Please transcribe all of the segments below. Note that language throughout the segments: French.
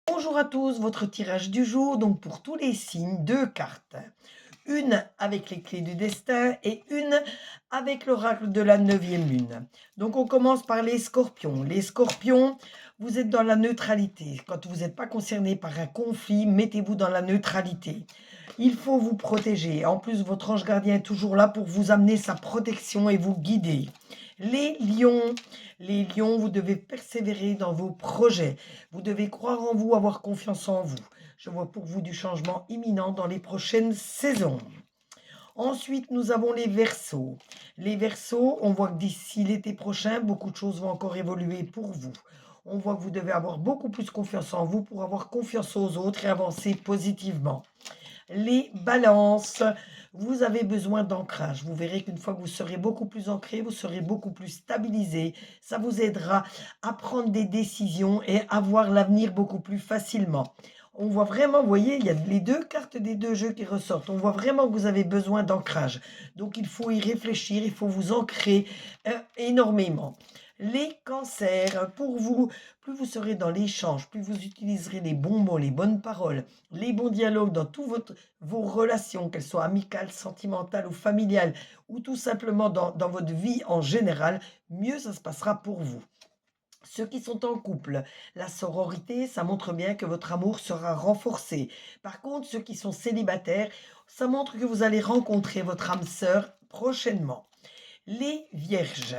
Bonjour à tous, votre tirage du jour, donc pour tous les signes, deux cartes. Une avec les clés du destin et une avec l'oracle de la neuvième lune. Donc on commence par les scorpions. Les scorpions, vous êtes dans la neutralité. Quand vous n'êtes pas concerné par un conflit, mettez-vous dans la neutralité. Il faut vous protéger. En plus, votre ange gardien est toujours là pour vous amener sa protection et vous guider. Les lions, vous devez persévérer dans vos projets. Vous devez croire en vous, avoir confiance en vous. Je vois pour vous du changement imminent dans les prochaines saisons. Ensuite, nous avons les Verseaux. Les Verseaux, on voit que d'ici l'été prochain, beaucoup de choses vont encore évoluer pour vous. On voit que vous devez avoir beaucoup plus confiance en vous pour avoir confiance aux autres et avancer positivement. Les balances, vous avez besoin d'ancrage. Vous verrez qu'une fois que vous serez beaucoup plus ancré, vous serez beaucoup plus stabilisé. Ça vous aidera à prendre des décisions et à voir l'avenir beaucoup plus facilement. On voit vraiment, vous voyez, il y a les deux cartes des deux jeux qui ressortent. On voit vraiment que vous avez besoin d'ancrage. Donc, il faut y réfléchir, il faut vous ancrer énormément. Les cancers, pour vous, plus vous serez dans l'échange, plus vous utiliserez les bons mots, les bonnes paroles, les bons dialogues dans toutes vos relations, qu'elles soient amicales, sentimentales ou familiales, ou tout simplement dans votre vie en général, mieux ça se passera pour vous. Ceux qui sont en couple, la sororité, ça montre bien que votre amour sera renforcé. Par contre, ceux qui sont célibataires, ça montre que vous allez rencontrer votre âme sœur prochainement. Les vierges.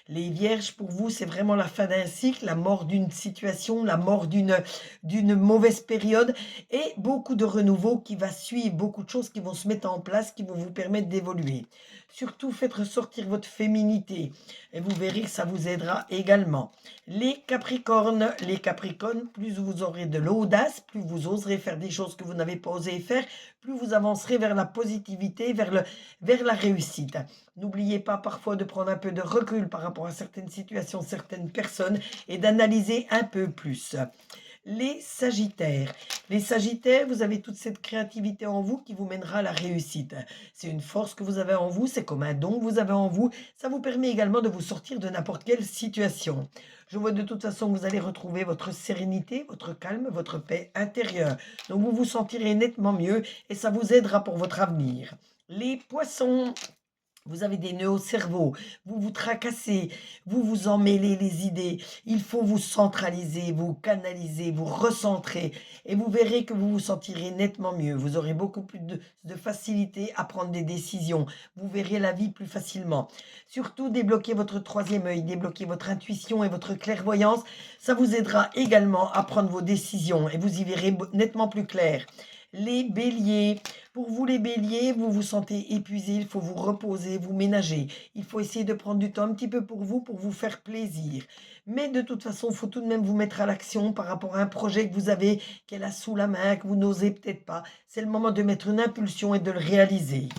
Les vierges, pour vous, c'est vraiment la fin d'un cycle, la mort d'une situation, la mort d'une mauvaise période et beaucoup de renouveau qui va suivre, beaucoup de choses qui vont se mettre en place, qui vont vous permettre d'évoluer. Surtout, faites ressortir votre féminité et vous verrez que ça vous aidera également. Les capricornes, plus vous aurez de l'audace, plus vous oserez faire des choses que vous n'avez pas osé faire, plus vous avancerez vers la positivité, vers la réussite. N'oubliez pas parfois de prendre un peu de recul par rapport à certaines situations, certaines personnes et d'analyser un peu plus. Les Sagittaires. Les Sagittaires, vous avez toute cette créativité en vous qui vous mènera à la réussite. C'est une force que vous avez en vous, c'est comme un don que vous avez en vous. Ça vous permet également de vous sortir de n'importe quelle situation. Je vois de toute façon que vous allez retrouver votre sérénité, votre calme, votre paix intérieure. Donc vous vous sentirez nettement mieux et ça vous aidera pour votre avenir. Les Poissons. Vous avez des nœuds au cerveau, vous vous tracassez, vous vous emmêlez les idées. Il faut vous centraliser, vous canaliser, vous recentrer et vous verrez que vous vous sentirez nettement mieux. Vous aurez beaucoup plus de facilité à prendre des décisions. Vous verrez la vie plus facilement. Surtout, débloquez votre troisième œil, débloquez votre intuition et votre clairvoyance. Ça vous aidera également à prendre vos décisions et vous y verrez nettement plus clair. Les béliers, pour vous les béliers, vous vous sentez épuisé, il faut vous reposer, vous ménager. Il faut essayer de prendre du temps un petit peu pour vous faire plaisir. Mais de toute façon, il faut tout de même vous mettre à l'action par rapport à un projet que vous avez, qu'elle a sous la main, que vous n'osez peut-être pas. C'est le moment de mettre une impulsion et de le réaliser.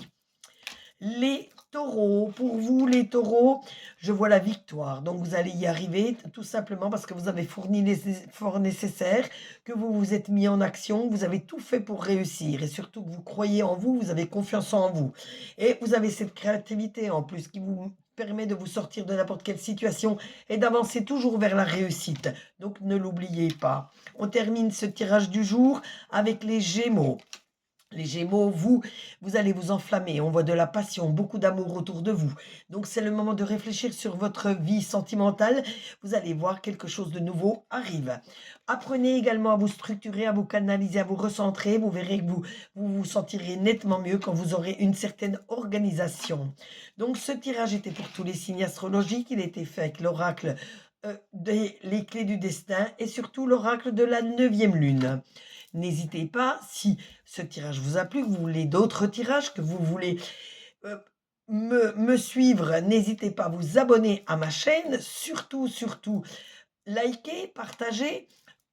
Les taureaux, pour vous les taureaux, je vois la victoire. Donc vous allez y arriver tout simplement parce que vous avez fourni les efforts nécessaires, que vous vous êtes mis en action, vous avez tout fait pour réussir et surtout que vous croyez en vous, vous avez confiance en vous. Et vous avez cette créativité en plus qui vous permet de vous sortir de n'importe quelle situation et d'avancer toujours vers la réussite. Donc ne l'oubliez pas. On termine ce tirage du jour avec les Gémeaux. Les Gémeaux, vous allez vous enflammer. On voit de la passion, beaucoup d'amour autour de vous. Donc, c'est le moment de réfléchir sur votre vie sentimentale. Vous allez voir quelque chose de nouveau arrive. Apprenez également à vous structurer, à vous canaliser, à vous recentrer. Vous verrez que vous sentirez nettement mieux quand vous aurez une certaine organisation. Donc, ce tirage était pour tous les signes astrologiques. Il était fait avec l'oracle les clés du destin et surtout l'oracle de la neuvième lune. N'hésitez pas, si ce tirage vous a plu, que vous voulez d'autres tirages, que vous voulez euh, me suivre, n'hésitez pas à vous abonner à ma chaîne, surtout, likez, partagez,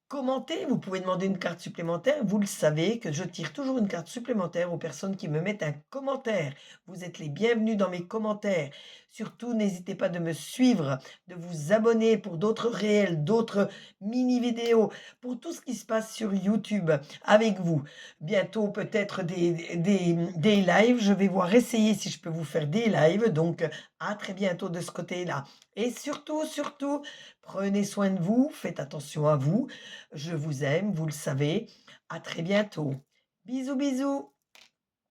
commentez, vous pouvez demander une carte supplémentaire. Vous le savez que je tire toujours une carte supplémentaire aux personnes qui me mettent un commentaire. Vous êtes les bienvenus dans mes commentaires. Surtout, n'hésitez pas de me suivre, de vous abonner pour d'autres réels, d'autres mini-vidéos, pour tout ce qui se passe sur YouTube avec vous. Bientôt, peut-être des lives. Je vais voir essayer si je peux vous faire des lives. Donc, à très bientôt de ce côté-là. Et surtout, surtout, prenez soin de vous, faites attention à vous. Je vous aime, vous le savez. À très bientôt. Bisous, bisous.